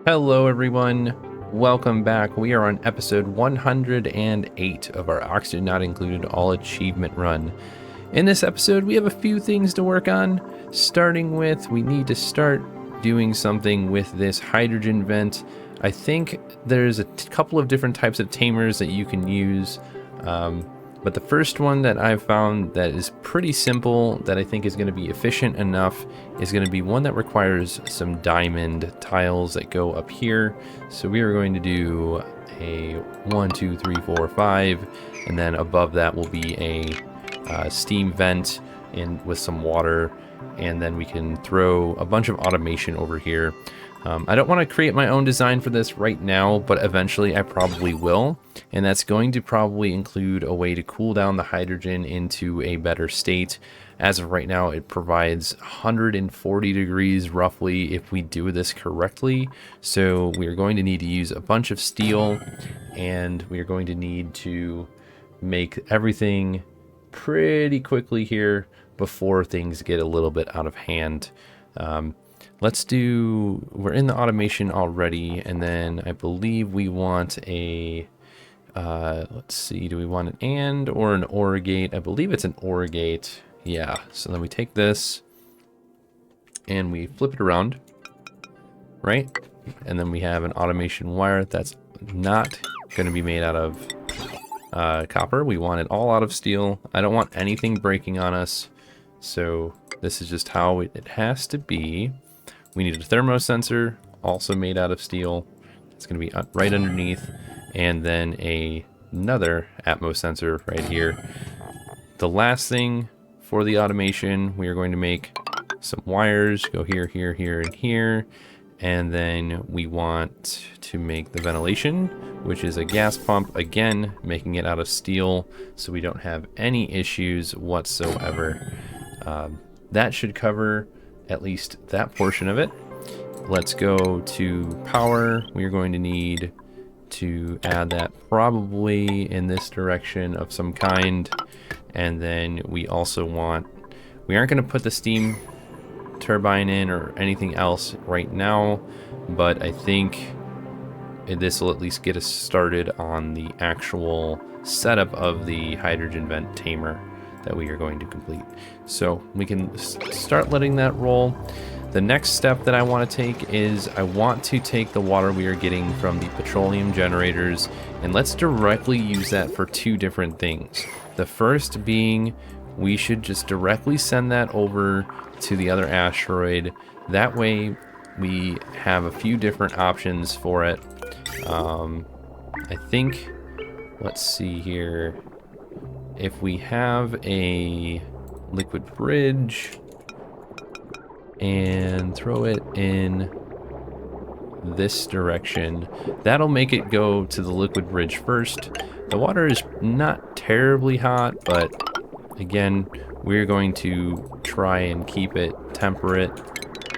Hello everyone, welcome back. We are on episode 108 of our Oxygen Not Included All Achievement Run. In this episode, we have a few things to work on, starting with we need to start doing something with this hydrogen vent. I think there's a couple of different types of tamers that you can use, but the first one that I've found that is pretty simple, that I think is going to be efficient enough, is going to be one that requires some diamond tiles that go up here. So we are going to do a 1, 2, 3, 4, 5, and then above that will be a steam vent in with some water, and then we can throw a bunch of automation over here. I don't want to create my own design for this right now, but eventually I probably will, and that's going to probably include a way to cool down the hydrogen into a better state. As of right now, it provides 140 degrees roughly if we do this correctly, so we are going to need to use a bunch of steel, and we are going to need to make everything pretty quickly here before things get a little bit out of hand. We're in the automation already, and then I believe we want a, let's see, do we want an AND or an OR gate? I believe it's an OR gate. Yeah, so then we take this and we flip it around, right? And then we have an automation wire that's not going to be made out of copper. We want it all out of steel. I don't want anything breaking on us, so this is just how it has to be. We need a thermosensor, also made out of steel. It's going to be right underneath, and then another Atmos sensor right here. The last thing for the automation, we are going to make some wires, go here, here, here, and here. And then we want to make the ventilation, which is a gas pump, again, making it out of steel, so we don't have any issues whatsoever. That should cover at least that portion of it. Let's go to power. We are going to need to add that probably in this direction of some kind. And then we also want, we aren't going to put the steam turbine in or anything else right now, but I think this will at least get us started on the actual setup of the hydrogen vent tamer that we are going to complete. So we can start letting that roll. The next step that I want to take is I want to take the water we are getting from the petroleum generators, and let's directly use that for two different things. The first being we should just directly send that over to the other asteroid. That way we have a few different options for it. I think, let's see here. If we have a liquid bridge and throw it in this direction, that'll make it go to the liquid bridge first. The water is not terribly hot, but again, we're going to try and keep it temperate.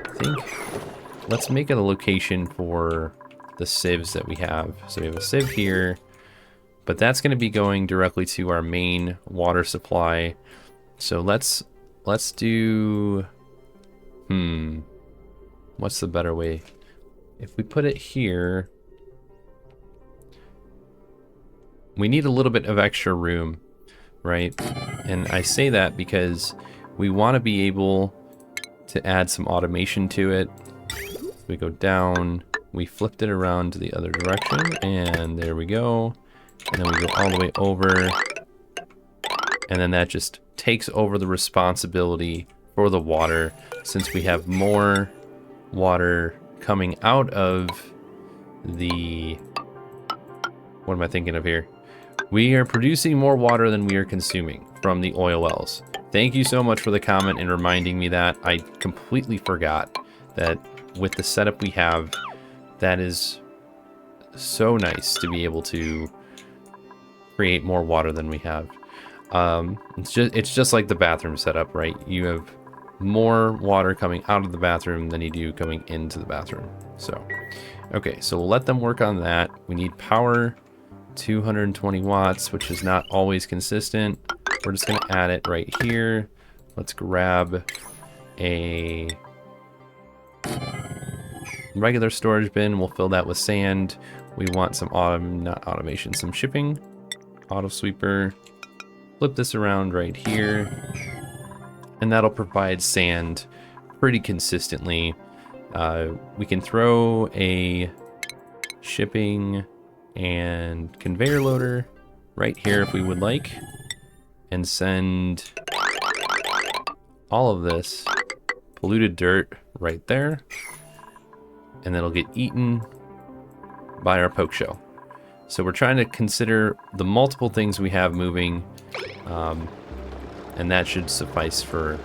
I think, let's make it a location for the sieves that we have. So we have a sieve here, but that's going to be going directly to our main water supply. So let's do, what's the better way? If we put it here, we need a little bit of extra room, right? And I say that because we want to be able to add some automation to it. We go down, we flipped it around to the other direction, and there we go. And then we go all the way over, and then that just takes over the responsibility for the water, since we have more water coming out of the, what am I thinking of here? We are producing more water than we are consuming from the oil wells. Thank you so much for the comment and reminding me that. I completely forgot that with the setup we have, that is so nice to be able to create more water than we have. It's just like the bathroom setup, right? You have more water coming out of the bathroom than you do coming into the bathroom. So, okay, so we'll let them work on that. We need power, 220 watts, which is not always consistent. We're just gonna add it right here. Let's grab a regular storage bin. We'll fill that with sand. We want some not automation, some shipping. Auto sweeper. Flip this around right here. And that'll provide sand pretty consistently. We can throw a shipping and conveyor loader right here if we would like, and send all of this polluted dirt right there, and then it'll get eaten by our poke shell. So we're trying to consider the multiple things we have moving, and that should suffice for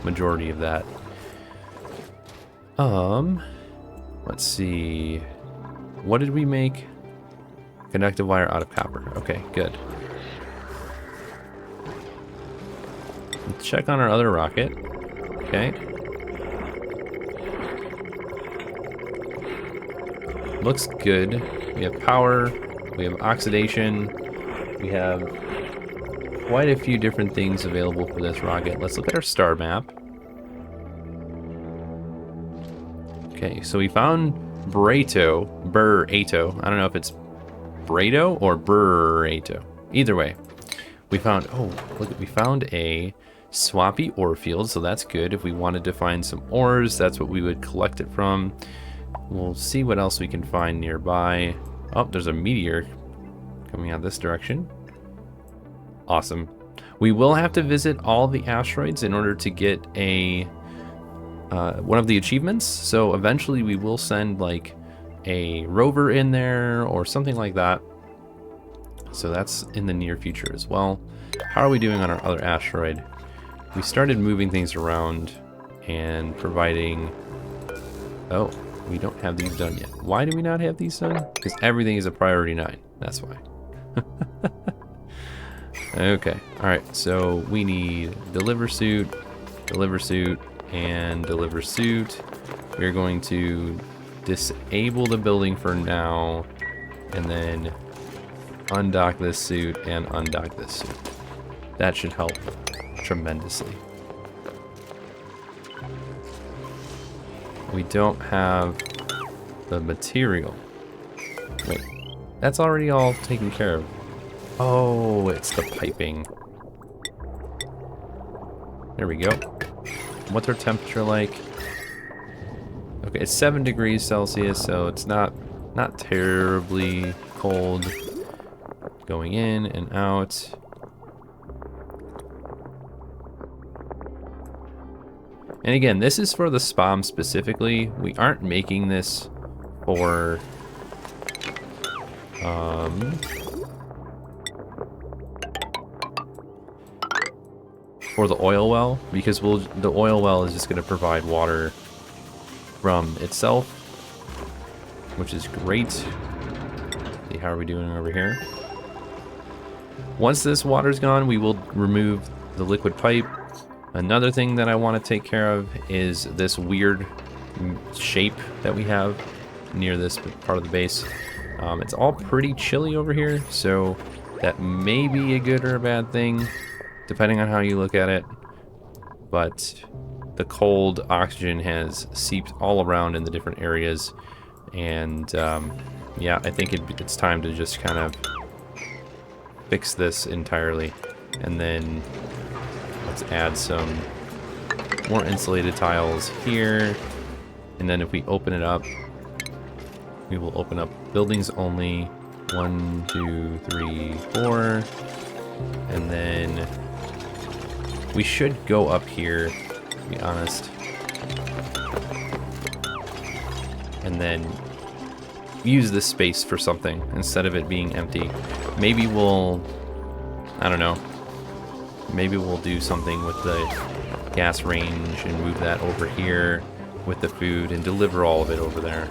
majority of that. Let's see. What did we make? Conductive wire out of copper. Okay, good. Let's check on our other rocket. Okay. Looks good. We have power. We have oxidation. We have quite a few different things available for this rocket. Let's look at our star map. Okay, so we found Burato. I don't know if it's Burato or Burato. Either way, we found, oh, look, we found a swampy ore field, so that's good. If we wanted to find some ores, that's what we would collect it from. We'll see what else we can find nearby. Oh, there's a meteor coming out this direction. Awesome. We will have to visit all the asteroids in order to get a one of the achievements. So eventually we will send like a rover in there or something like that. So that's in the near future as well. How are we doing on our other asteroid? We started moving things around and providing... Oh, we don't have these done yet. Why do we not have these done? Because everything is a priority 9. That's why. Okay, alright, so we need deliver suit, and deliver suit. We're going to disable the building for now, and then undock this suit and undock this suit. That should help tremendously. We don't have the material. Wait, that's already all taken care of. Oh, it's the piping. There we go. What's our temperature like? Okay, it's 7 degrees Celsius, so it's not terribly cold. Going in and out. And again, this is for the SPOM specifically. We aren't making this for the oil well, because the oil well is just going to provide water from itself, which is great. See, how are we doing over here? Once this water's gone, we will remove the liquid pipe. Another thing that I want to take care of is this weird shape that we have near this part of the base. It's all pretty chilly over here, so that may be a good or a bad thing, depending on how you look at it. But the cold oxygen has seeped all around in the different areas, and yeah, I think it's time to just kind of fix this entirely. And then let's add some more insulated tiles here, and then if we open it up, we will open up buildings only. 1, 2, 3, 4, and then we should go up here, to be honest, and then use this space for something instead of it being empty. Maybe we'll, I don't know, maybe we'll do something with the gas range and move that over here with the food and deliver all of it over there.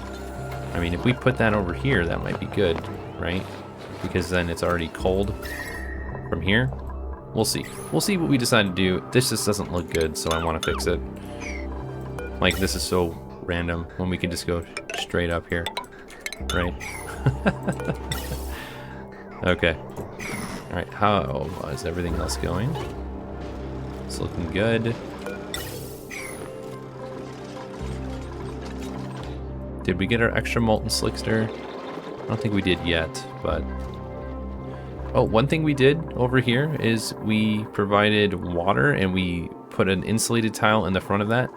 I mean, if we put that over here, that might be good, right? Because then it's already cold from here. We'll see. We'll see what we decide to do. This just doesn't look good, so I want to fix it. Like, this is so random when we can just go straight up here, right? Okay. Alright, how is everything else going? It's looking good. Did we get our extra molten slickster? I don't think we did yet, but... Oh, one thing we did over here is we provided water and we put an insulated tile in the front of that.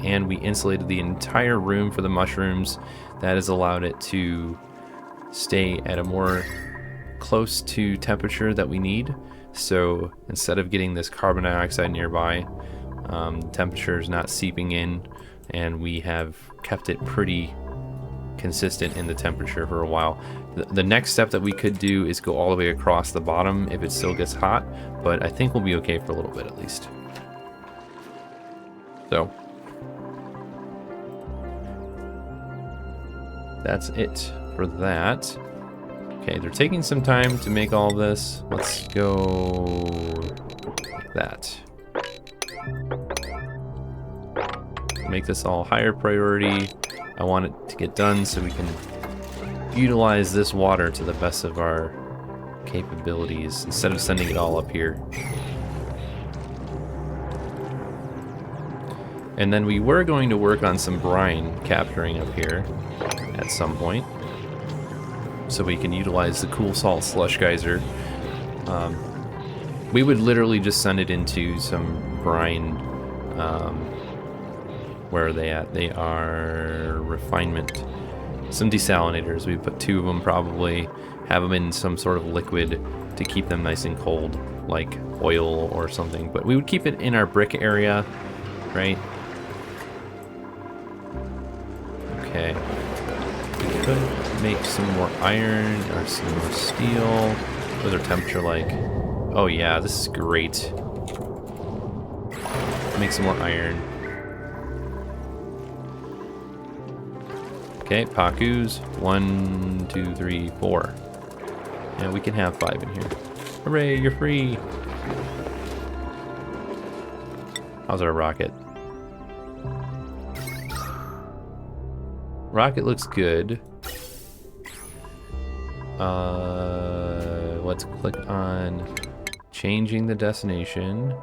And we insulated the entire room for the mushrooms. That has allowed it to stay at a more close to temperature that we need. So instead of getting this carbon dioxide nearby, temperature is not seeping in, and we have kept it pretty consistent in the temperature for a while. The next step that we could do is go all the way across the bottom if it still gets hot, but I think we'll be okay for a little bit at least. So that's it for that. Okay, they're taking some time to make all this. Let's go like that. Make this all higher priority. I want it to get done so we can utilize this water to the best of our capabilities instead of sending it all up here. And then we were going to work on some brine capturing up here at some point, so we can utilize the cool salt slush geyser. We would literally just send it into some brine. Where are they at? They are refinement. Some desalinators. We put 2 of them probably. Have them in some sort of liquid to keep them nice and cold, like oil or something. But we would keep it in our brick area, right? Okay. We could make some more iron or some more steel. What's our temperature like? Oh yeah, this is great. Make some more iron. Okay, Pakus. 1, 2, 3, 4. Yeah, we can have 5 in here. Hooray, you're free! How's our rocket? Rocket looks good. Let's click on changing the destination.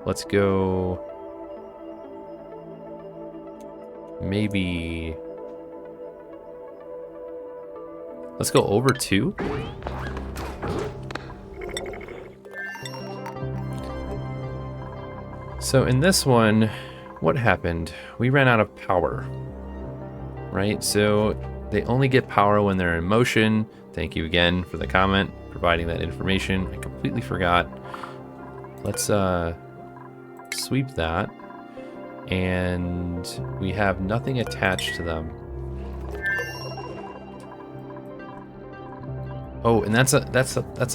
Let's go... maybe... let's go over 2. So in this one, what happened? We ran out of power, right? So they only get power when they're in motion. Thank you again for the comment, providing that information. I completely forgot. Let's sweep that. And we have nothing attached to them. Oh, and that's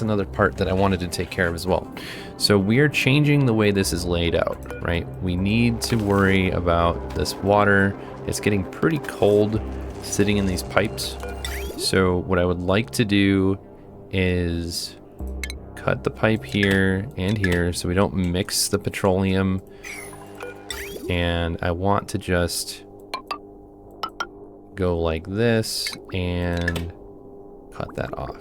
another part that I wanted to take care of as well. So we are changing the way this is laid out, right? We need to worry about this water. It's getting pretty cold sitting in these pipes. So what I would like to do is cut the pipe here and here so we don't mix the petroleum. And I want to just go like this and cut that off.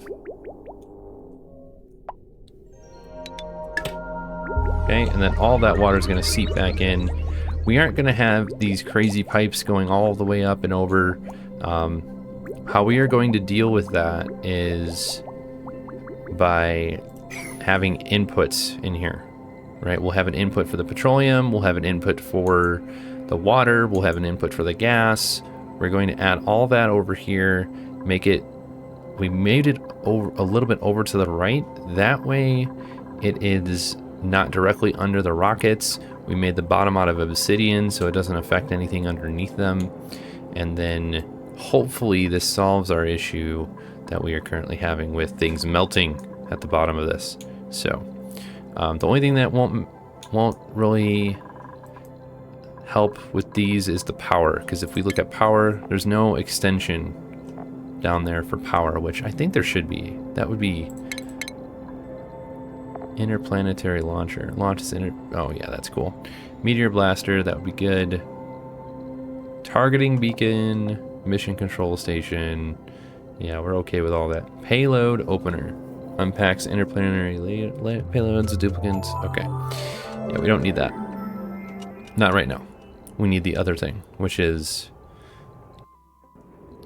Okay, and then all that water is going to seep back in. We aren't going to have these crazy pipes going all the way up and over. How we are going to deal with that is by having inputs in here, right? We'll have an input for the petroleum, we'll have an input for the water, we'll have an input for the gas. We're going to add all that over here, we made it over a little bit over to the right. That way it is not directly under the rockets. We made the bottom out of obsidian so it doesn't affect anything underneath them. And then hopefully this solves our issue that we are currently having with things melting at the bottom of this. So the only thing that won't really help with these is the power, because if we look at power, there's no extension down there for power, which I think there should be. That would be interplanetary launcher. Oh yeah, that's cool. Meteor blaster, that would be good. Targeting beacon, mission control station. Yeah, we're okay with all that. Payload opener. Unpacks interplanetary payloads, duplicates. Okay. Yeah, we don't need that. Not right now. We need the other thing, which is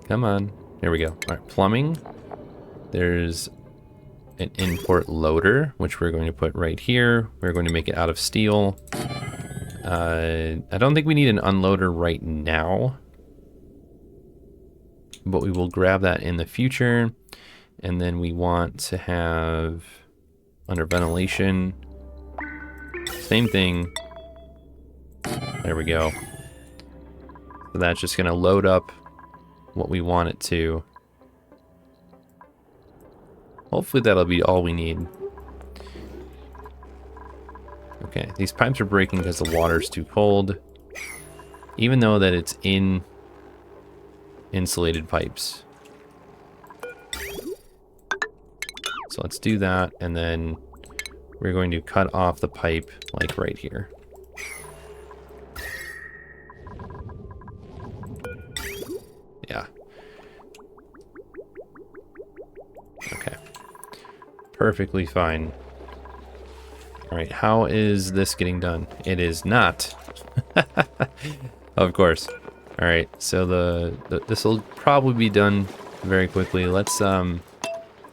Come on. There we go. All right, plumbing. There's an import loader, which we're going to put right here. We're going to make it out of steel. I don't think we need an unloader right now, but we will grab that in the future. And then we want to have, under ventilation, same thing. There we go. So that's just going to load up what we want it to. Hopefully that'll be all we need. Okay, these pipes are breaking because the water's too cold. Even though that it's in insulated pipes. So let's do that, and then we're going to cut off the pipe like right here. Yeah. Okay. Perfectly fine. Alright, how is this getting done? It is not. Of course. Alright, so this will probably be done very quickly. Let's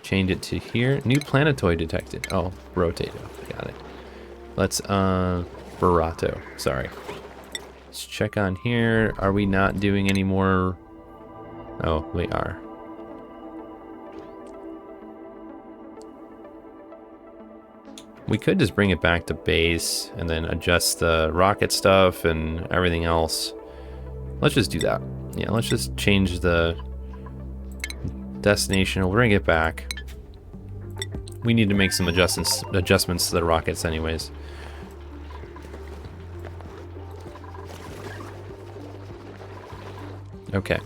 change it to here. New planetoid detected. Oh, rotato. Got it. Let's Barato. Sorry. Let's check on here. Are we not doing any more? Oh, we are. We could just bring it back to base and then adjust the rocket stuff and everything else. Let's just do that. Yeah, let's just change the destination. We'll bring it back. We need to make some adjustments to the rockets anyways. Okay.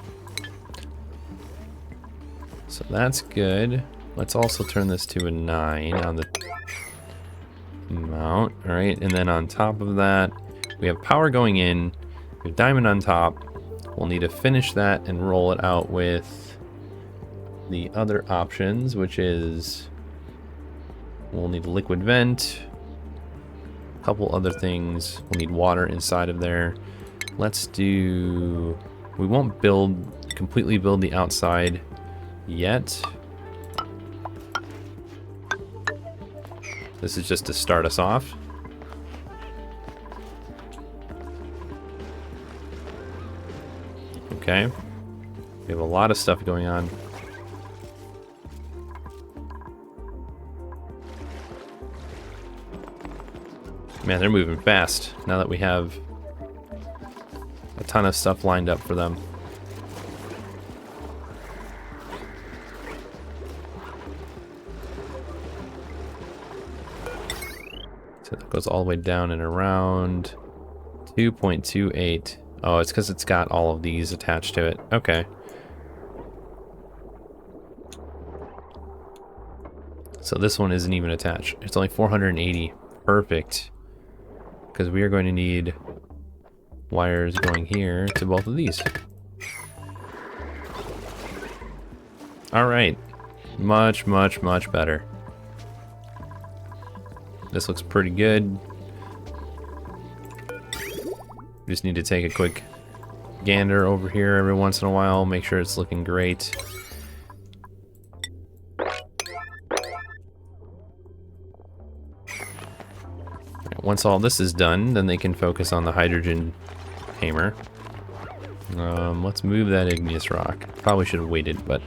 So that's good. Let's also turn this to a 9 on the mount. Alright, and then on top of that, we have power going in. We have diamond on top. We'll need to finish that and roll it out with the other options, which is we'll need a liquid vent, a couple other things. We'll need water inside of there. Let's do... We won't completely build the outside yet. This is just to start us off. Okay. We have a lot of stuff going on. Man, they're moving fast now that we have a ton of stuff lined up for them. So that goes all the way down and around 2.28. Oh, it's because it's got all of these attached to it. Okay. So this one isn't even attached. It's only 480. Perfect. Because we are going to need wires going here to both of these. Alright. Much, much, much better. This looks pretty good. Just need to take a quick gander over here every once in a while, make sure it's looking great. Once all this is done, then they can focus on the Hydrogen Tamer. Let's move that igneous rock. Probably should have waited, but...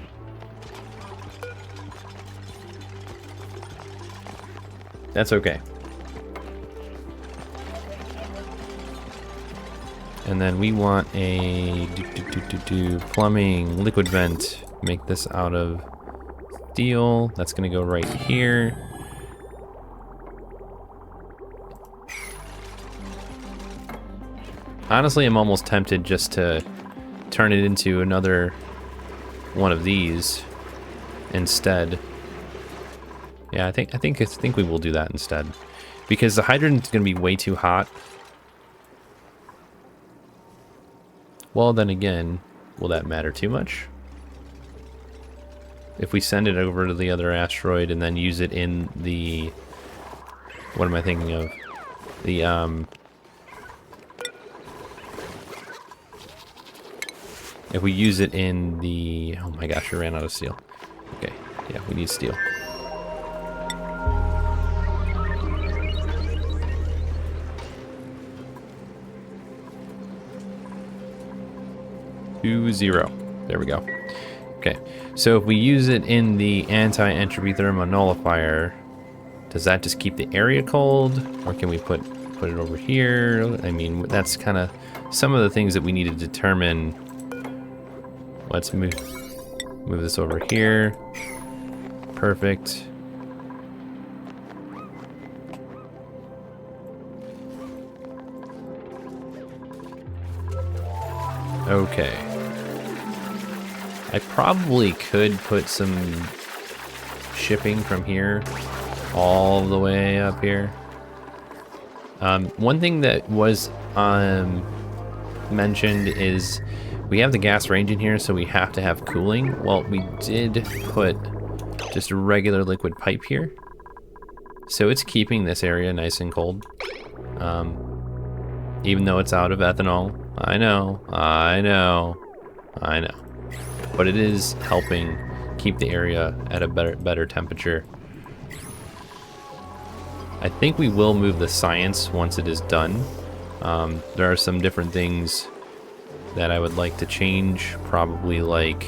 that's okay. And then we want a plumbing liquid vent. Make this out of steel. That's gonna go right here. Honestly, I'm almost tempted just to turn it into another one of these instead. Yeah, I think we will do that instead, because the hydrogen's gonna be way too hot. Well, then again, will that matter too much? If we send it over to the other asteroid and then use it in the... what am I thinking of? The, if we use it in the... Oh my gosh, I ran out of steel. Okay, yeah, we need steel. Zero. There we go. Okay, so if we use it in the anti-entropy thermonullifier, does that just keep the area cold, or can we put it over here? I mean, that's kind of some of the things that we need to determine. Let's move this over here. Perfect. Okay. I probably could put some shipping from here all the way up here. One thing that was mentioned is we have the gas range in here, so we have to have cooling. Well, we did put just a regular liquid pipe here, so it's keeping this area nice and cold. Even though it's out of ethanol. I know. But it is helping keep the area at a better temperature. I think we will move the science once it is done. There are some different things that I would like to change. Probably like,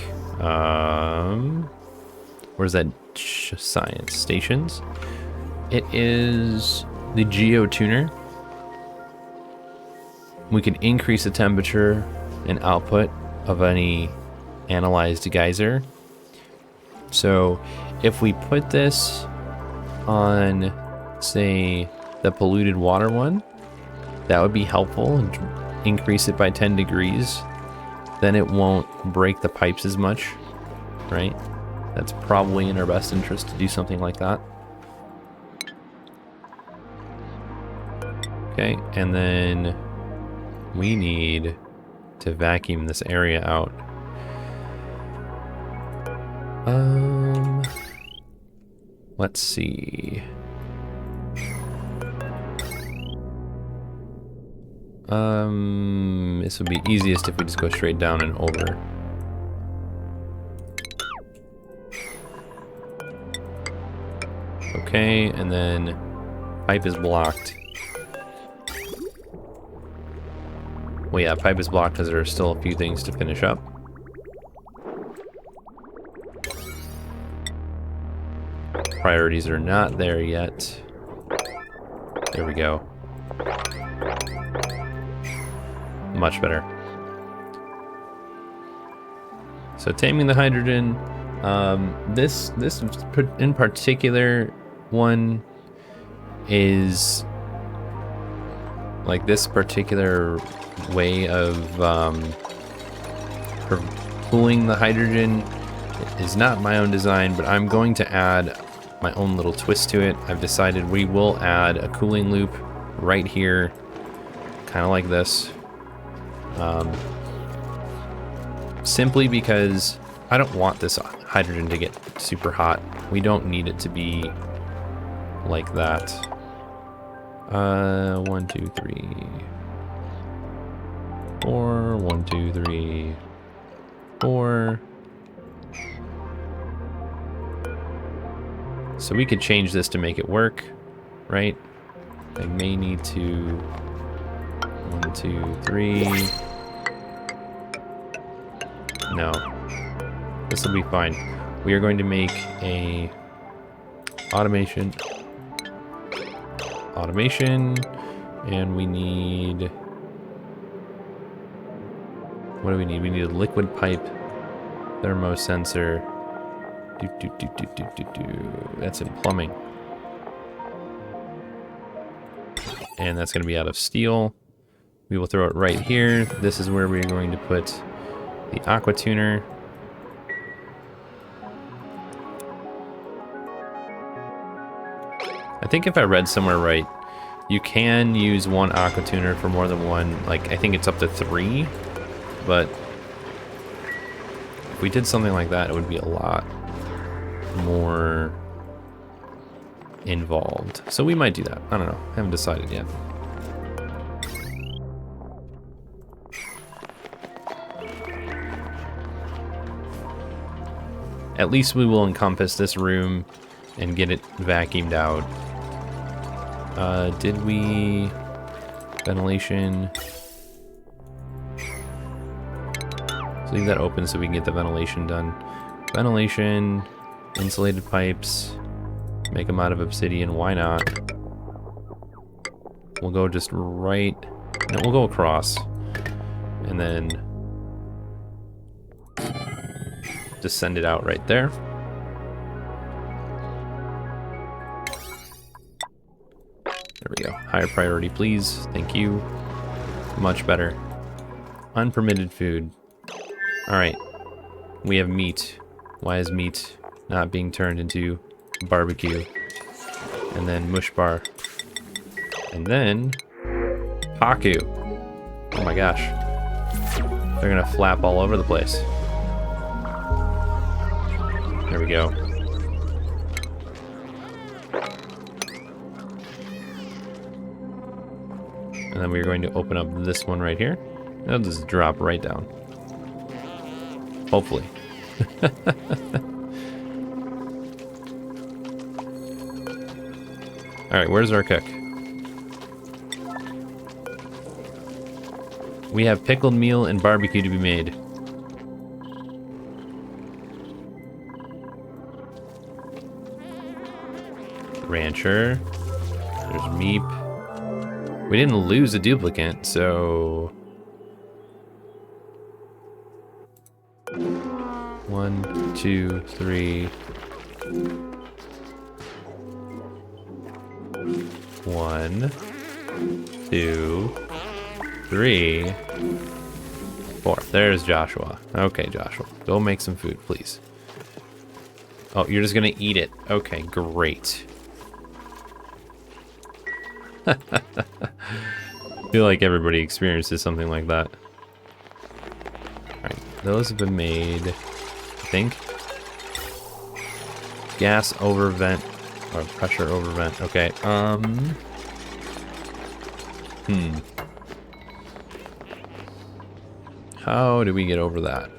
where's that science? Stations? It is the geotuner. We can increase the temperature and output of any analyzed geyser. So if we put this on, say, the polluted water one, that would be helpful, and increase it by 10 degrees. Then it won't break the pipes as much, right? That's probably in our best interest to do something like that. Okay, and then we need to vacuum this area out. Let's see. This would be easiest if we just go straight down and over. Okay, and then pipe is blocked. Well, yeah, pipe is blocked because there are still a few things to finish up. Priorities are not there yet. There we go. Much better. So taming the hydrogen. This in particular one is like this particular way of cooling the hydrogen is not my own design, but I'm going to add my own little twist to it. I've decided we will add a cooling loop right here, kind of like this. Simply because I don't want this hydrogen to get super hot. We don't need it to be like that. 1, 2, 3, 4. 1, 2, 3, 4. So we could change this to make it work, right? I may need to 1, 2, 3. No, this will be fine. We are going to make a automation, and we need, what do we need? We need a liquid pipe thermosensor. That's in plumbing. And that's going to be out of steel. We will throw it right here. This is where we're going to put the aqua tuner. I think if I read somewhere right, you can use one aqua tuner for more than one. Like, I think it's up to 3, but if we did something like that, it would be a lot more involved. So we might do that. I don't know. I haven't decided yet. at least we will encompass this room and get it vacuumed out. Did we... ventilation... Let's leave that open so we can get the ventilation done. Ventilation, insulated pipes, make them out of obsidian, why not? We'll go just right, no, we'll go across, and then just send it out right there. There we go, higher priority please, thank you, much better. Unpermitted food. Alright, we have meat. Why is meat not being turned into barbecue? And then mush bar. And then Paku. Oh my gosh. They're gonna flap all over the place. There we go. And then we're going to open up this one right here. It'll just drop right down. Hopefully. Alright, where's our cook? We have pickled meal and barbecue to be made. Rancher. There's Meep. We didn't lose a duplicate, so... 1, 2, 3. 1, 2, 3, 4. There's Joshua. Okay, Joshua. Go make some food, please. Oh, you're just gonna eat it. Okay, great. I feel like everybody experiences something like that. Alright, those have been made, I think. Gas over vent, or pressure over vent. Okay, How do we get over that?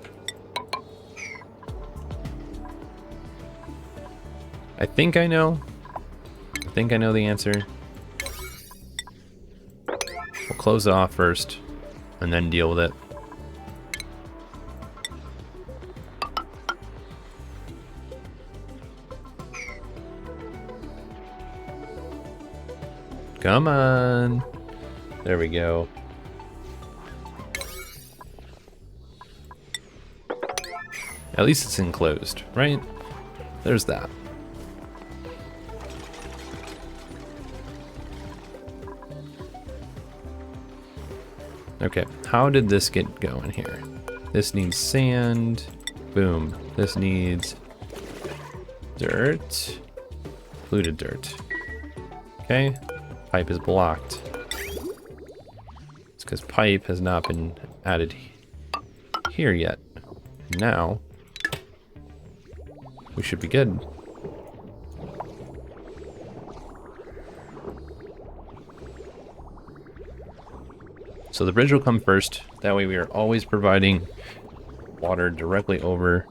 I think I know. I think I know the answer. We'll close it off first, and then deal with it. Come on. There we go. At least it's enclosed, right? There's that. Okay, how did this get going here? This needs sand. Boom. This needs dirt. Polluted dirt. Okay, pipe is blocked. It's because pipe has not been added here yet. Now, we should be good. So the bridge will come first. That way we are always providing water directly over.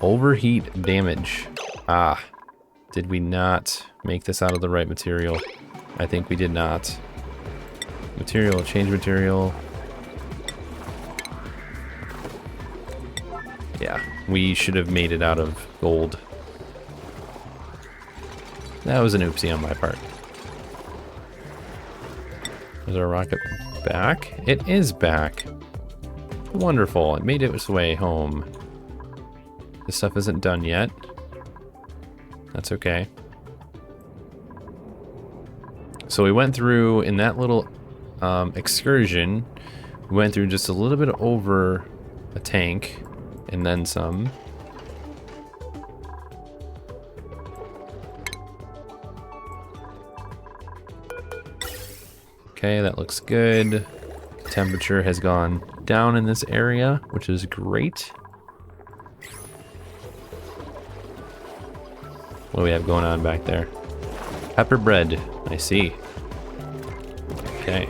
Overheat damage. Ah, did we not make this out of the right material? I think we did not. Material, change material. Yeah, we should have made it out of gold. That was an oopsie on my part. Is our rocket back? It is back. Wonderful, it made its way home. This stuff isn't done yet. That's okay. So we went through, in that little excursion, we went through just a little bit over a tank, and then some. Okay, that looks good. Temperature has gone down in this area, which is great. What do we have going on back there? Pepper bread, I see. Okay.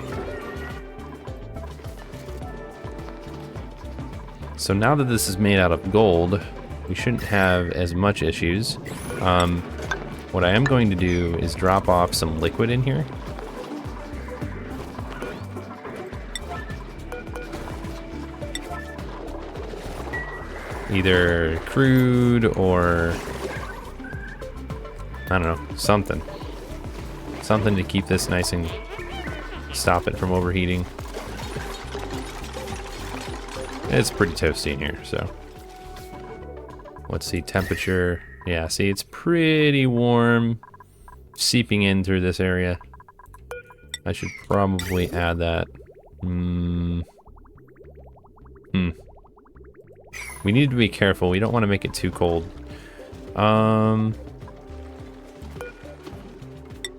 So now that this is made out of gold, we shouldn't have as much issues. What I am going to do is drop off some liquid in here. Either crude or, I don't know, something. Something to keep this nice and stop it from overheating. It's pretty toasty in here, so. Let's see, temperature. Yeah, see, it's pretty warm seeping in through this area. I should probably add that. We need to be careful. We don't want to make it too cold.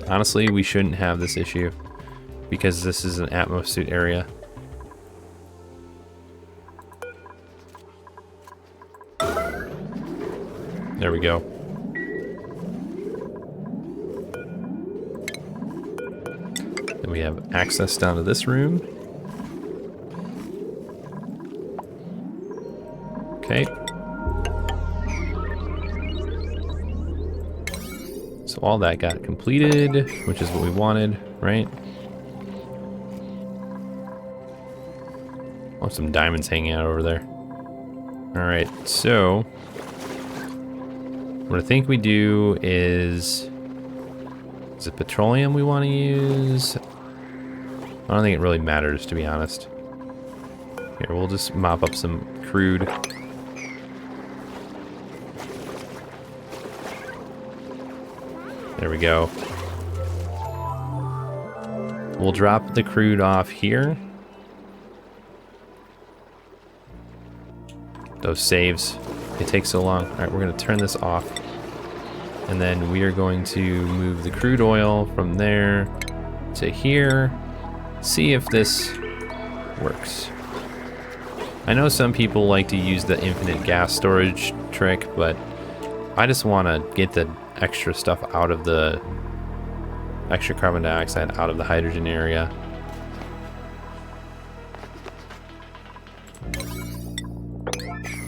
Honestly, we shouldn't have this issue because this is an atmosuit area. There we go. Then we have access down to this room. Okay. So all that got completed, which is what we wanted, right? Oh, some diamonds hanging out over there. All right, so what I think we do is it petroleum we want to use? I don't think it really matters, to be honest. Here, we'll just mop up some crude. There we go. We'll drop the crude off here. Those saves, they take so long. All right, we're gonna turn this off. And then we are going to move the crude oil from there to here. See if this works. I know some people like to use the infinite gas storage trick, but I just wanna get the extra stuff out of the extra carbon dioxide out of the hydrogen area.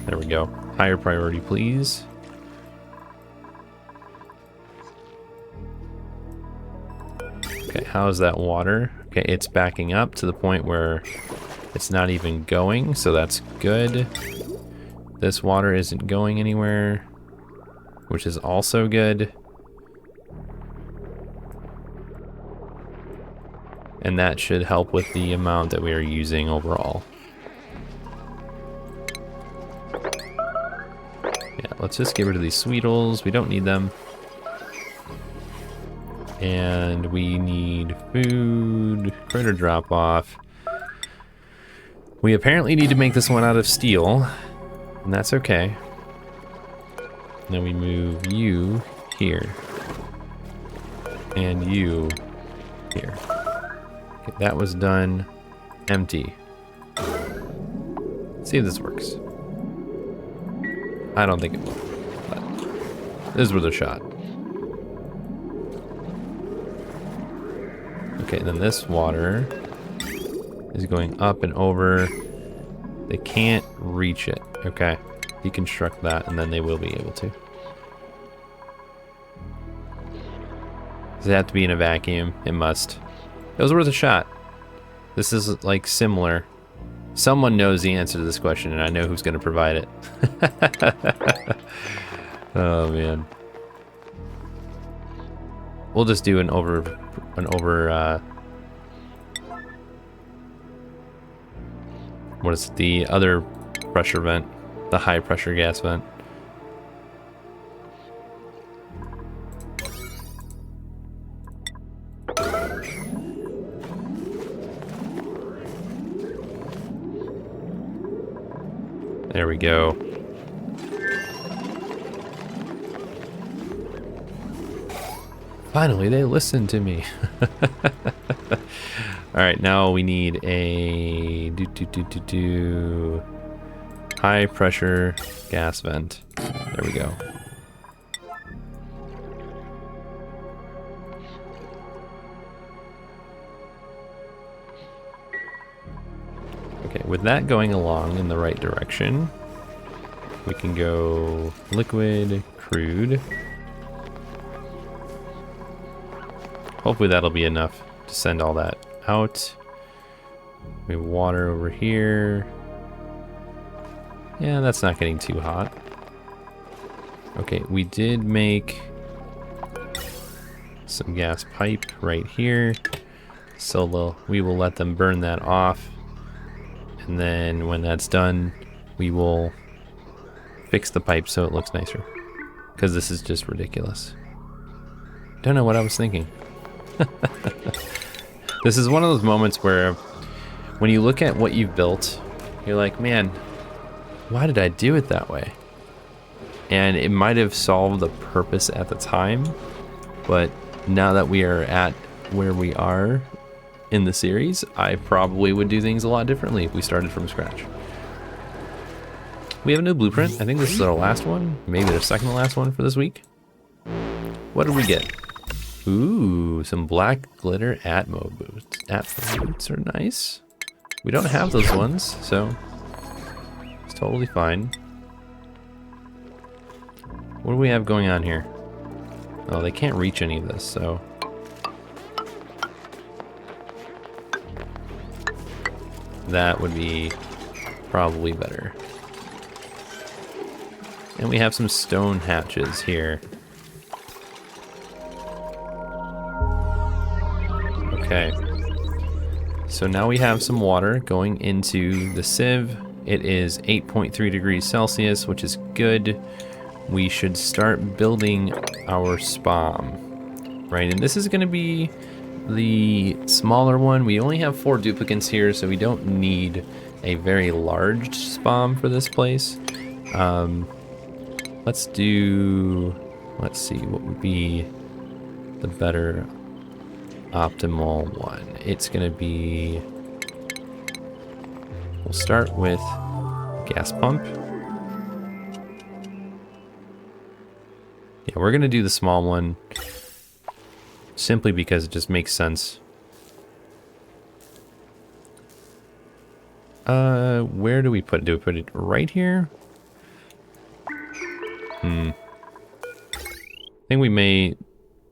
There we go. Higher priority, please. Okay, how's that water? Okay, it's backing up to the point where it's not even going, so that's good. This water isn't going anywhere, which is also good. And that should help with the amount that we are using overall. Yeah, let's just get rid of these sweetles. We don't need them. And we need food, critter drop off. We apparently need to make this one out of steel, and that's okay. Then we move you here. And you here. Okay, that was done. Empty. Let's see if this works. I don't think it will, but this is worth a shot. Okay, then this water is going up and over. They can't reach it. Okay, deconstruct that and then they will be able to. Does it have to be in a vacuum? It must. It was worth a shot. This is like similar. Someone knows the answer to this question and I know who's going to provide it. Oh man. We'll just do an over what is it, the other pressure vent, the high pressure gas vent. There we go. Finally, they listened to me. All right, now we need a high pressure gas vent. There we go. Okay, with that going along in the right direction, We can go liquid, crude. Hopefully that'll be enough to send all that out. We have water over here. Yeah, that's not getting too hot. Okay, we did make some gas pipe right here. So we will let them burn that off. And then when that's done, we will fix the pipe so it looks nicer. Because this is just ridiculous. Don't know what I was thinking. This is one of those moments where when you look at what you've built, you're like, man, why did I do it that way? And it might have solved the purpose at the time, but now that we are at where we are in the series, I probably would do things a lot differently if we started from scratch. We have a new blueprint. I think this is our last one, maybe the second to last one for this week. What did we get? Ooh, some black glitter Atmo boots. Atmo boots are nice. We don't have those ones, so it's totally fine. What do we have going on here? Oh, they can't reach any of this, so. That would be probably better. And we have some stone hatches here. Okay. So now we have some water going into the sieve. It is 8.3 degrees Celsius, which is good. We should start building our spam, right? And this is going to be the smaller one. We only have 4 duplicates here, so we don't need a very large spam for this place. Let's see, what would be the better optimal one? It's going to be, we'll start with gas pump. Yeah, we're going to do the small one simply because it just makes sense. Where do we put it? Do we put it right here? I think we may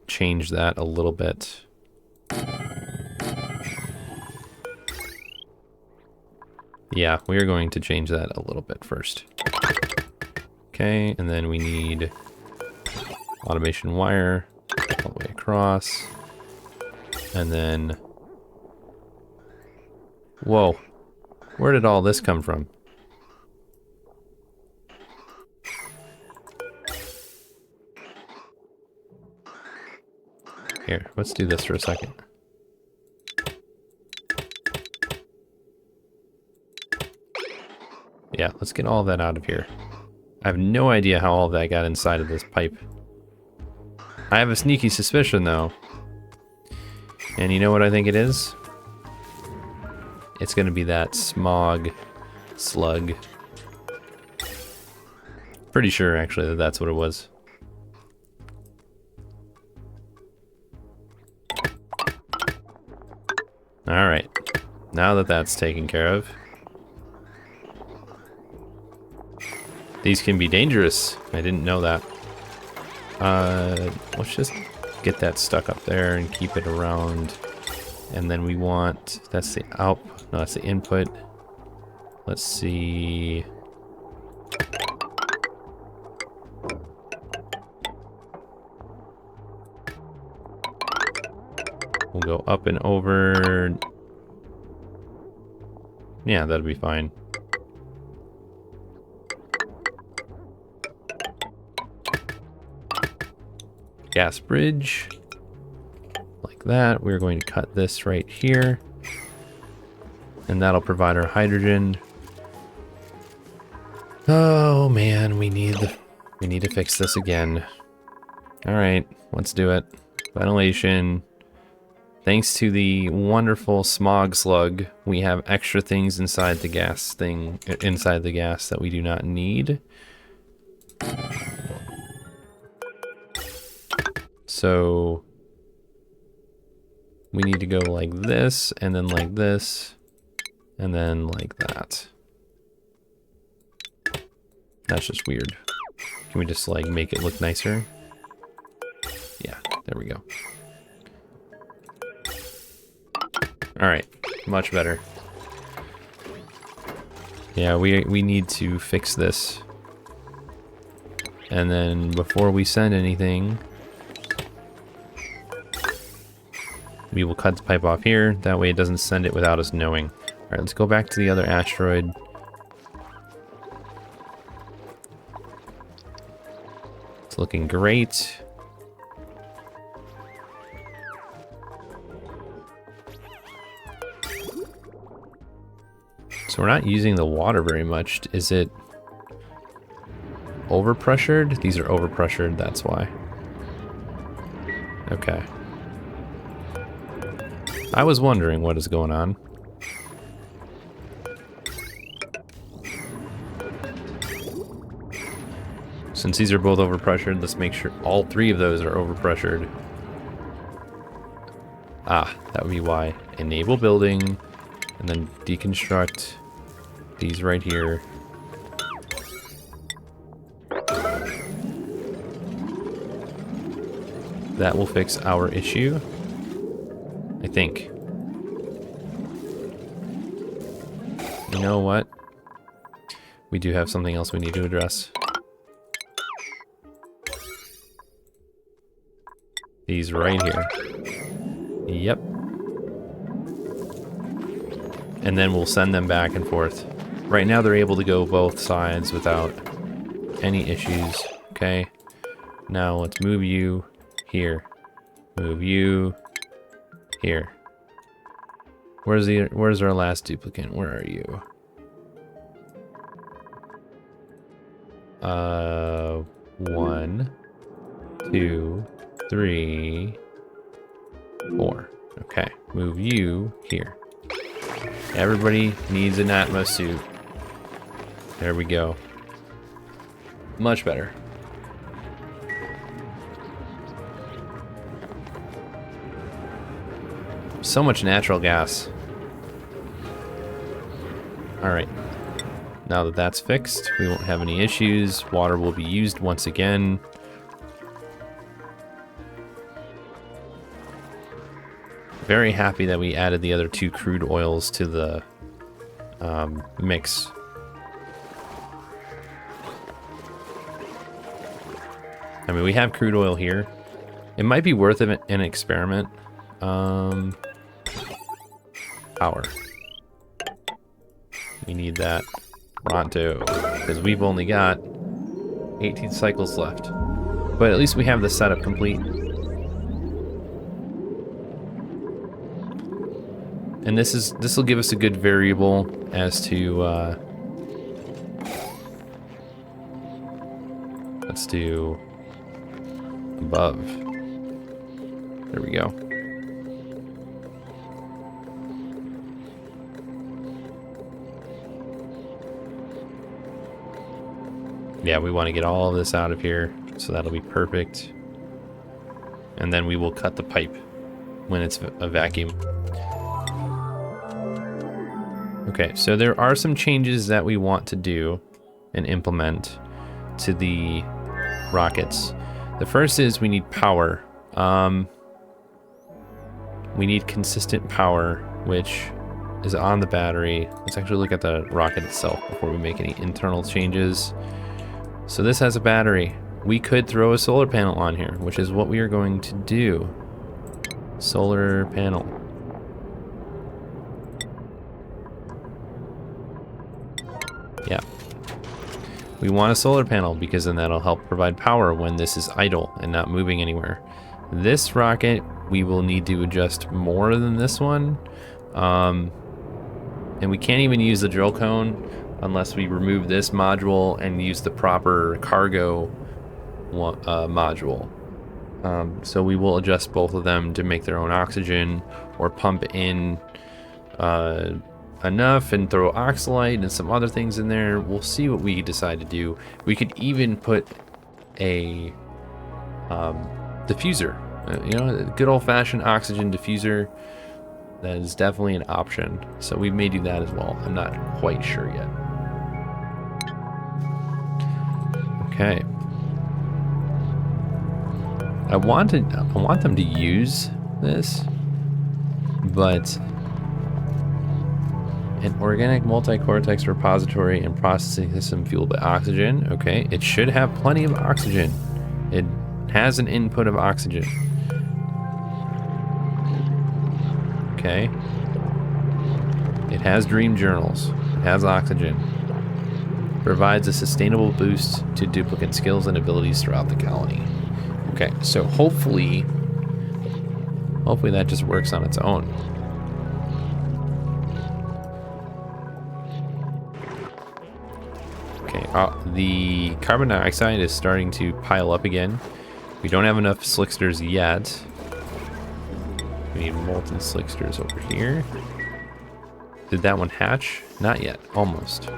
change that a little bit. Yeah, we are going to change that a little bit first. Okay, and then we need automation wire all the way across. And then, whoa, where did all this come from? Here, let's do this for a second. Yeah, let's get all of that out of here. I have no idea how all of that got inside of this pipe. I have a sneaky suspicion, though. And you know what I think it is? It's gonna be that smog slug. Pretty sure, actually, that that's what it was. Alright, now that that's taken care of. These can be dangerous. I didn't know that. Let's just get that stuck up there and keep it around. And then we want, that's the out, no, that's the input. Let's see. We'll go up and over. Yeah, that'll be fine. Gas bridge. Like that. We're going to cut this right here. And that'll provide our hydrogen. Oh man, we need to fix this again. Alright, let's do it. Ventilation. Thanks to the wonderful smog slug, we have extra things inside the gas that we do not need. So we need to go like this, and then like this, and then like that. That's just weird. Can we just like make it look nicer? Yeah, there we go. Alright, much better. Yeah, we need to fix this. And then before we send anything, we will cut the pipe off here. That way it doesn't send it without us knowing. Alright, let's go back to the other asteroid. It's looking great. So we're not using the water very much. Is it overpressured? These are overpressured, that's why. Okay. I was wondering what is going on. Since these are both overpressured, let's make sure all three of those are overpressured. Ah, that would be why. Enable building, and then deconstruct these right here. That will fix our issue, I think. You know what? We do have something else we need to address. These right here. Yep. And then we'll send them back and forth. Right now they're able to go both sides without any issues. Okay. Now let's move you here. Move you here. Where's our last duplicate? Where are you? 1, 2, 3, 4. Okay, move you here. Everybody needs an Atmos suit. There we go. Much better. So much natural gas. Alright. Now that that's fixed, we won't have any issues. Water will be used once again. Very happy that we added the other 2 crude oils to the mix. I mean, we have crude oil here. It might be worth an experiment. Power. We need that pronto, because we've only got 18 cycles left. But at least we have the setup complete. And this will give us a good variable as to let's do above. There we go. Yeah, we want to get all of this out of here, so that'll be perfect. And then we will cut the pipe when it's a vacuum. Okay, so there are some changes that we want to do and implement to the rockets. The first is we need power. We need consistent power, which is on the battery. Let's actually look at the rocket itself before we make any internal changes. So this has a battery. We could throw a solar panel on here, which is what we are going to do. Solar panel. Yeah. We want a solar panel because then that'll help provide power when this is idle and not moving anywhere. This rocket, we will need to adjust more than this one. And we can't even use the drill cone unless we remove this module and use the proper cargo module. So we will adjust both of them to make their own oxygen, or pump in enough and throw oxalite and some other things in there. We'll see what we decide to do. We could even put a diffuser, you know, a good old-fashioned oxygen diffuser. That is definitely an option. So we may do that as well. I'm not quite sure yet. Okay. I want them to use this, but an organic multi-cortex repository and processing system fueled by oxygen. Okay, it should have plenty of oxygen. It has an input of oxygen. Okay. It has dream journals. It has oxygen. Provides a sustainable boost to duplicate skills and abilities throughout the colony. Okay, so hopefully that just works on its own. Okay, the carbon dioxide is starting to pile up again. We don't have enough slicksters yet. We need molten slicksters over here. Did that one hatch? Not yet, almost.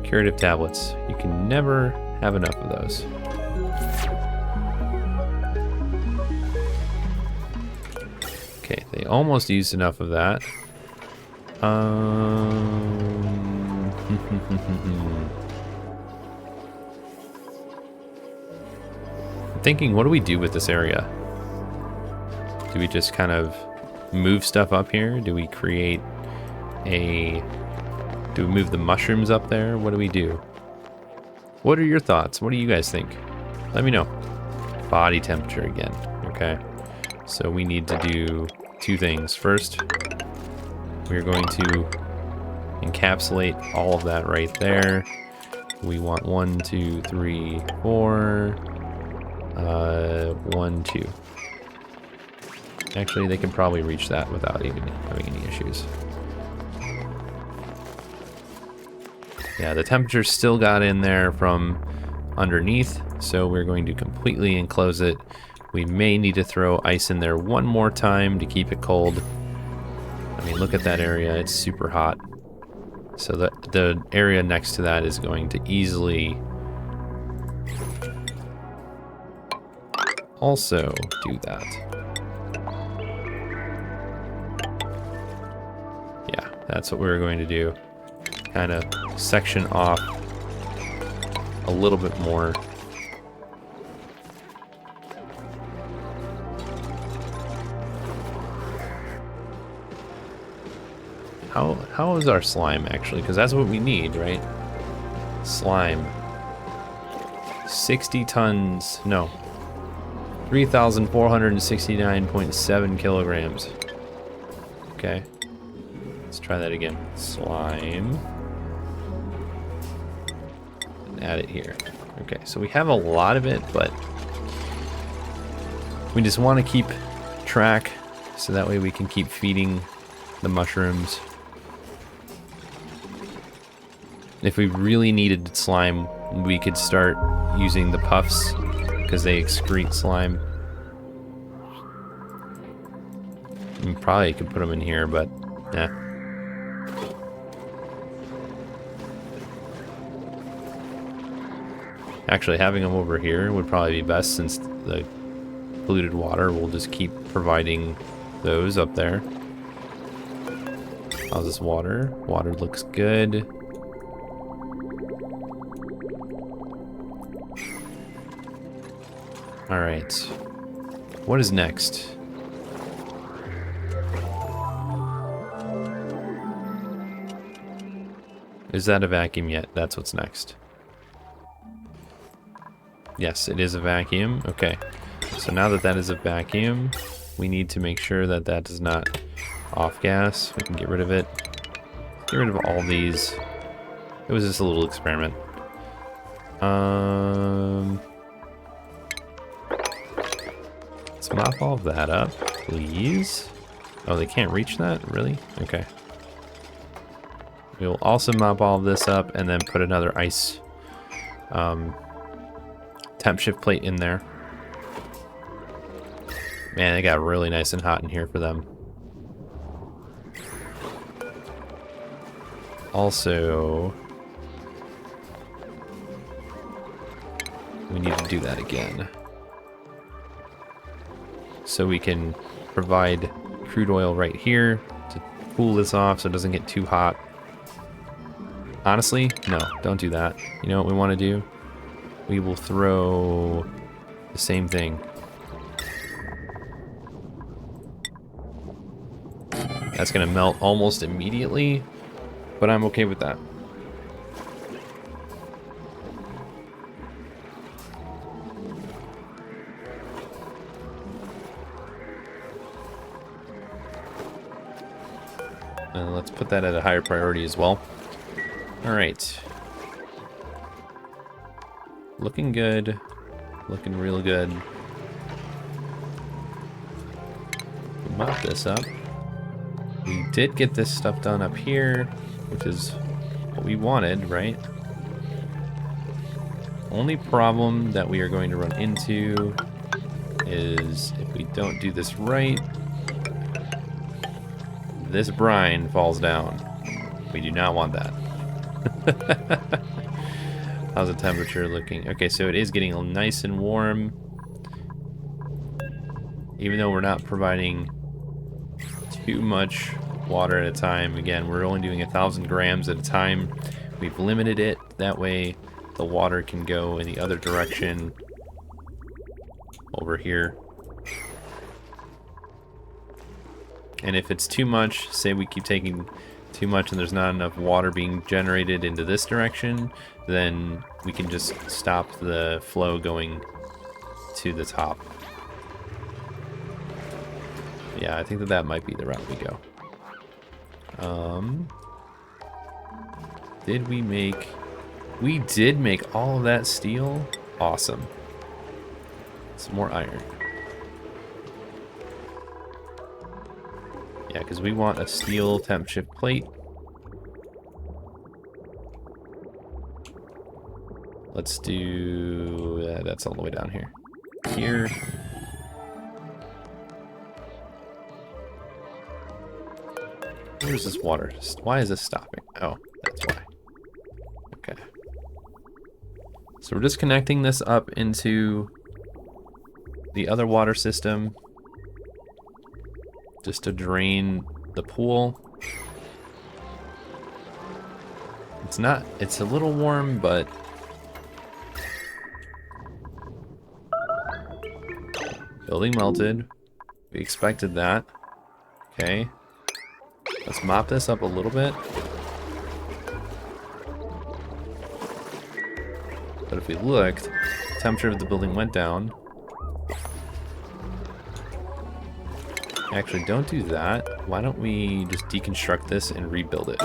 Curative tablets. You can never have enough of those. Okay, they almost used enough of that. I'm thinking, what do we do with this area? Do we just kind of move stuff up here? Do we create a... Do we move the mushrooms up there? What do we do? What are your thoughts? What do you guys think? Let me know. Body temperature again. Okay. So we need to do two things. First, we're going to encapsulate all of that right there. We want 1, 2, 3, 4. 1, 2. Actually, they can probably reach that without even having any issues. Yeah, the temperature still got in there from underneath, so we're going to completely enclose it. We may need to throw ice in there one more time to keep it cold. I mean, look at that area, it's super hot. So the area next to that is going to easily also do that. Yeah, that's what we're going to do. Kind of section off a little bit more. How is our slime actually? Because that's what we need, right? Slime. 60 tons. No. 3,469.7 kilograms. Okay. Let's try that again. Slime. And add it here. Okay, so we have a lot of it, but we just want to keep track so that way we can keep feeding the mushrooms. If we really needed slime, we could start using the puffs because they excrete slime. We probably could put them in here, but nah. Actually, having them over here would probably be best since the polluted water will just keep providing those up there. How's this water? Water looks good. Alright. What is next? Is that a vacuum yet? That's what's next. Yes, it is a vacuum. Okay. So now that that is a vacuum, we need to make sure that that does not off gas. We can get rid of it. Get rid of all these. It was just a little experiment. Let's mop all of that up, please. Oh, they can't reach that? Really? Okay. We will also mop all of this up and then put another ice temp shift plate in there. Man, it got really nice and hot in here for them. Also, we need to do that again. So we can provide crude oil right here to cool this off so it doesn't get too hot. Honestly, no, don't do that. You know what we want to do? We will throw the same thing. That's going to melt almost immediately, but I'm okay with that. And let's put that at a higher priority as well. All right. Looking good. Looking real good. Mop this up. We did get this stuff done up here, which is what we wanted, right? Only problem that we are going to run into is if we don't do this right, this brine falls down. We do not want that. How's the temperature looking? Okay, so it is getting nice and warm. Even though we're not providing too much water at a time. Again, we're only doing 1,000 grams at a time. We've limited it. That way the water can go in the other direction over here. And if it's too much, say we keep taking too much and there's not enough water being generated into this direction, then we can just stop the flow going to the top. Yeah, I think that that might be the route we go. Did we make... We did make all of that steel? Awesome. Some more iron. Yeah, because we want a steel temp shift plate. Let's do... that's all the way down here. Here. Where's this water? Why is this stopping? Oh, that's why. Okay. So we're just connecting this up into the other water system just to drain the pool. It's a little warm, but building melted. We expected that. Okay. Let's mop this up a little bit. But if we looked, the temperature of the building went down. Actually, don't do that. Why don't we just deconstruct this and rebuild it?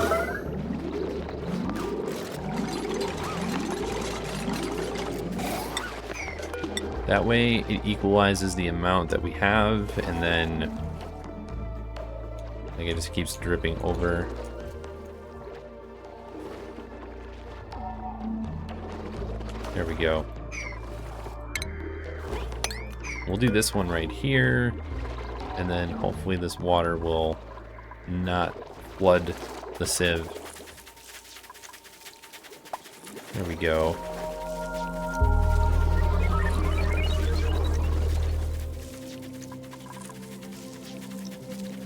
That way it equalizes the amount that we have, and then like it just keeps dripping over. There we go. We'll do this one right here, and then hopefully this water will not flood the sieve. There we go.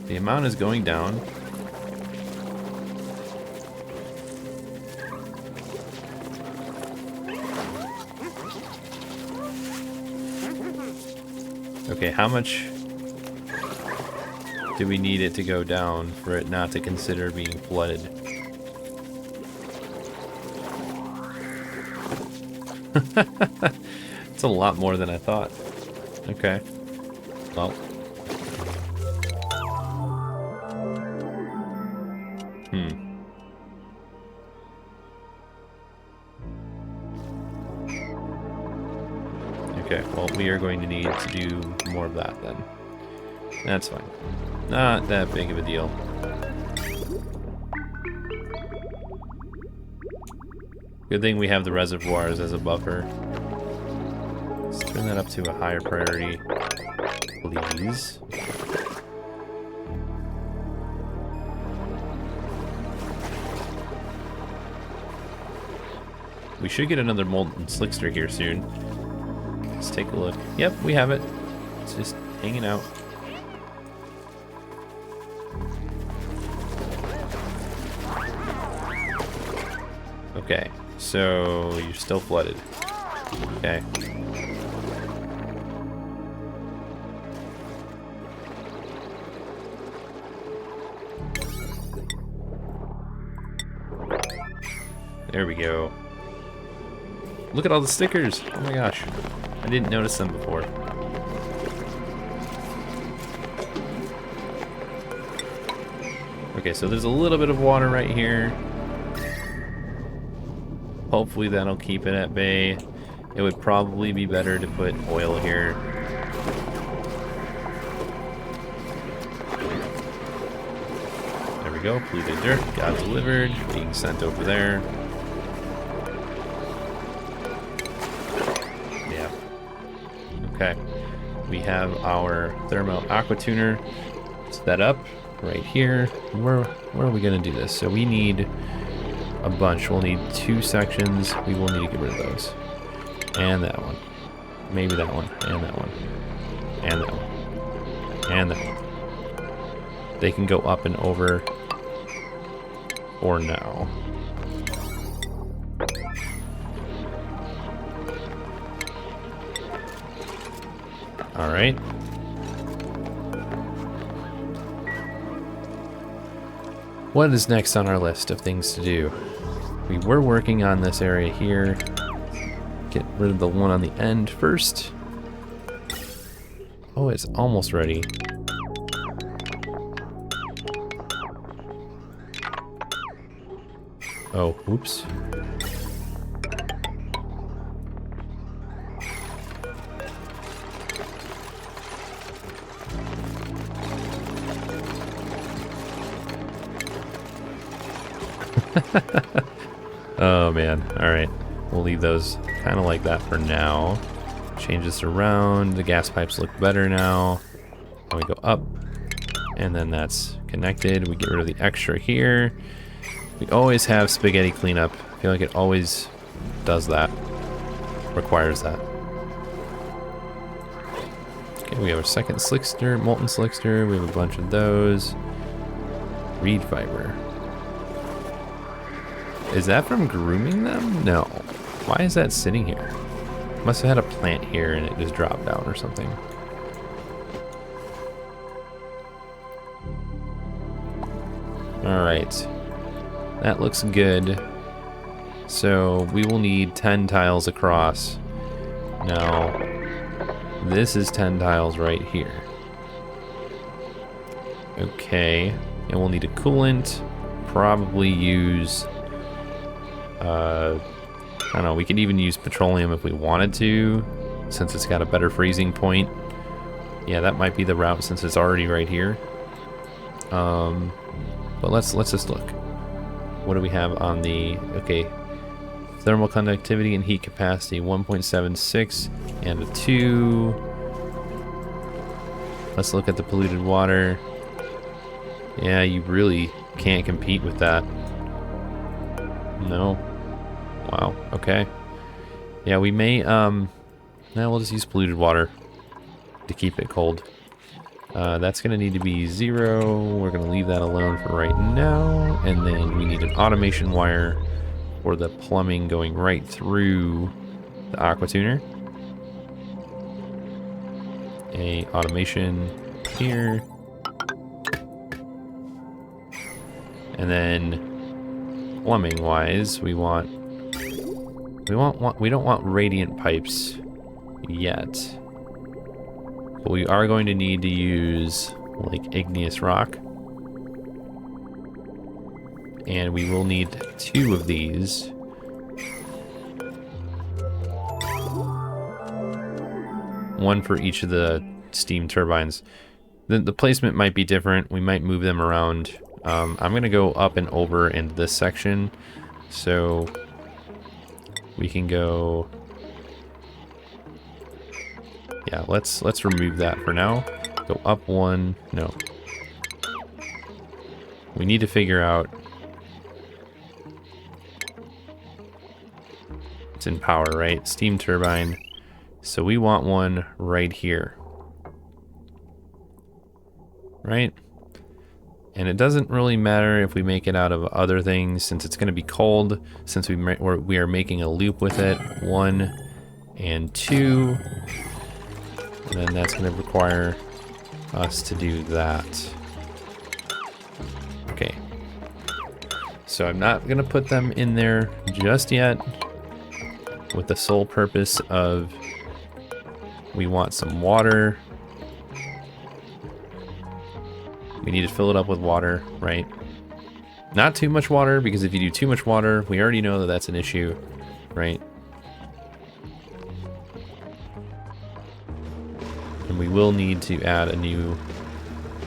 The amount is going down. Okay, how much do we need it to go down for it not to consider being flooded? It's a lot more than I thought. Okay. Well. Okay, well, we are going to need to do more of that then. That's fine. Not that big of a deal. Good thing we have the reservoirs as a buffer. Let's turn that up to a higher priority, please. We should get another molten slickster here soon. Let's take a look. Yep, we have it. It's just hanging out. Okay, so you're still flooded. Okay. There we go. Look at all the stickers. Oh my gosh. I didn't notice them before. Okay, so there's a little bit of water right here. Hopefully that'll keep it at bay. It would probably be better to put oil here. There we go, polluted dirt got delivered, being sent over there. Yeah. Okay. We have our thermal aqua tuner set up right here. Where are we gonna do this? So we need a bunch. We'll need 2 sections. We will need to get rid of those. And that one. Maybe that one. And that one. And that one. And that one. They can go up and over for now. Alright. What is next on our list of things to do? We were working on this area here. Get rid of the one on the end first. Oh, it's almost ready. Oh, oops. Oh man, alright. We'll leave those kind of like that for now. Change this around. The gas pipes look better now. And we go up, and then that's connected. We get rid of the extra here. We always have spaghetti cleanup. I feel like it always does that. Requires that. Okay, we have our second slickster, molten slickster. We have a bunch of those. Reed fiber. Is that from grooming them? No. Why is that sitting here? Must have had a plant here and it just dropped out or something. Alright. That looks good. So we will need 10 tiles across. Now, this is 10 tiles right here. Okay. And we'll need a coolant. Probably use... I don't know, we could even use petroleum if we wanted to, since it's got a better freezing point. Yeah, that might be the route since it's already right here. But let's just look. What do we have on the, okay, thermal conductivity and heat capacity, 1.76 and a 2. Let's look at the polluted water. Yeah, you really can't compete with that. No. Wow, okay. Yeah, we may, now we'll just use polluted water to keep it cold. That's gonna need to be 0. We're gonna leave that alone for right now. And then we need an automation wire for the plumbing going right through the aqua tuner. A automation here. And then plumbing wise, we don't want radiant pipes yet. But we are going to need to use like igneous rock. And we will need 2 of these. One for each of the steam turbines. The placement might be different. We might move them around. I'm going to go up and over in this section. So we can go... Yeah, let's remove that for now. Go up 1. No. We need to figure out... It's in power, right? Steam turbine. So we want one right here. Right? And it doesn't really matter if we make it out of other things, since it's going to be cold, since we are making a loop with it. 1 and 2. And then that's going to require us to do that. Okay. So I'm not going to put them in there just yet, with the sole purpose of we want some water. We need to fill it up with water, right? Not too much water, because if you do too much water, we already know that that's an issue, right? And we will need to add a new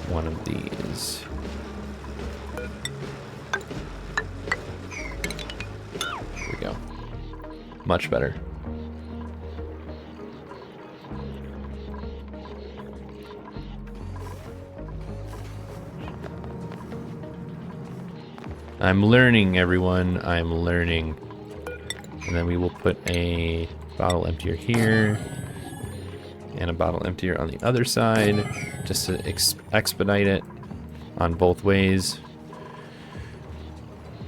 one of these. There we go. Much better. I'm learning, everyone. I'm learning. And then we will put a bottle emptier here and a bottle emptier on the other side, just to expedite it on both ways.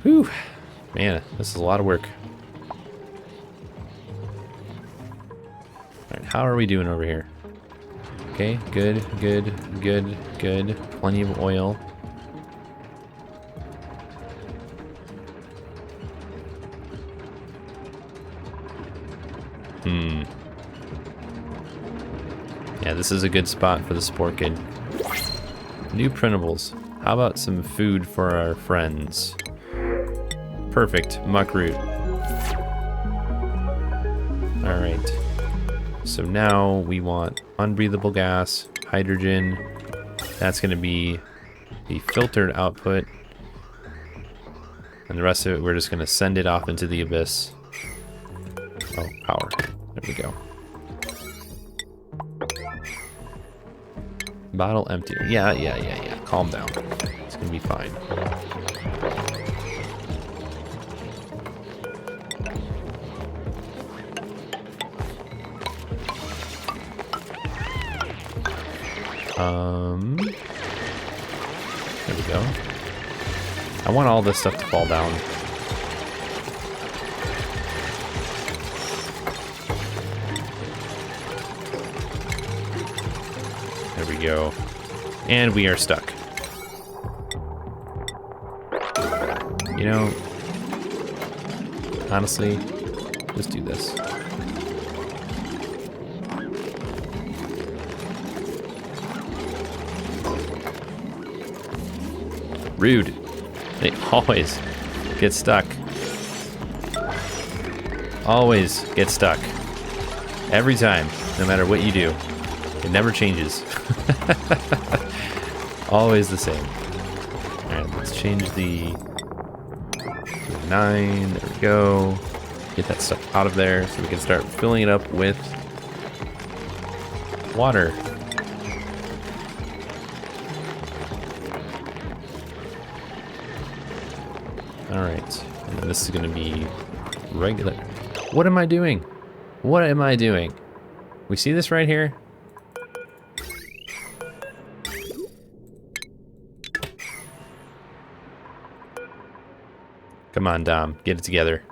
Whew. Man, this is a lot of work. Alright, how are we doing over here? Okay, good, good, good, good. Plenty of oil. Yeah, this is a good spot for the Spore Kid. New printables. How about some food for our friends? Perfect. Muckroot. Alright. So now we want unbreathable gas, hydrogen. That's going to be the filtered output. And the rest of it, we're just going to send it off into the abyss. Oh, power. There we go. Bottle empty. Yeah. Calm down. It's gonna be fine. There we go. I want all this stuff to fall down. There we go. And we are stuck. You know, honestly, just do this. Rude. They always get stuck. Always get stuck. Every time, no matter what you do. It never changes. Always the same. Alright, let's change the 9. There we go. Get that stuff out of there so we can start filling it up with water. Alright. And then this is going to be regular. What am I doing? What am I doing? We see this right here? Come on, Dom. Get it together.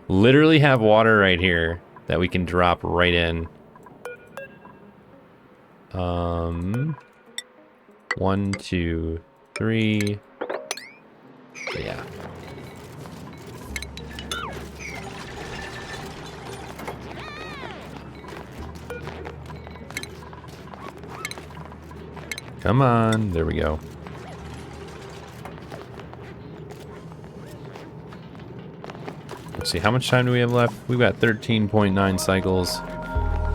Literally have water right here that we can drop right in. 1, 2, 3. Yeah. Come on. There we go. Let's see, how much time do we have left? We've got 13.9 cycles,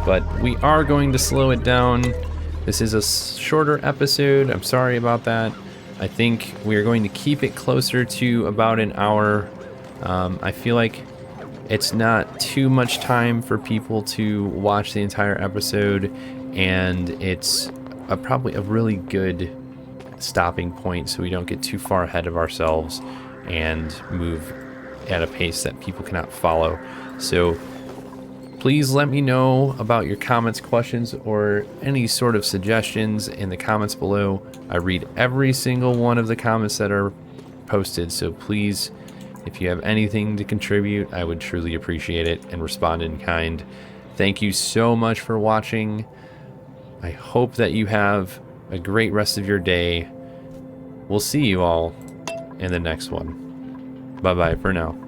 but we are going to slow it down. This is a shorter episode. I'm sorry about that. I think we are going to keep it closer to about an hour. I feel like it's not too much time for people to watch the entire episode, and it's probably a really good stopping point so we don't get too far ahead of ourselves and move at a pace that people cannot follow. So Please let me know about your comments, questions, or any sort of suggestions in the comments below. I read every single one of the comments that are posted, so please, if you have anything to contribute, I would truly appreciate it and respond in kind. Thank you so much for watching. I hope that you have a great rest of your day. We'll see you all in the next one. Bye-bye for now.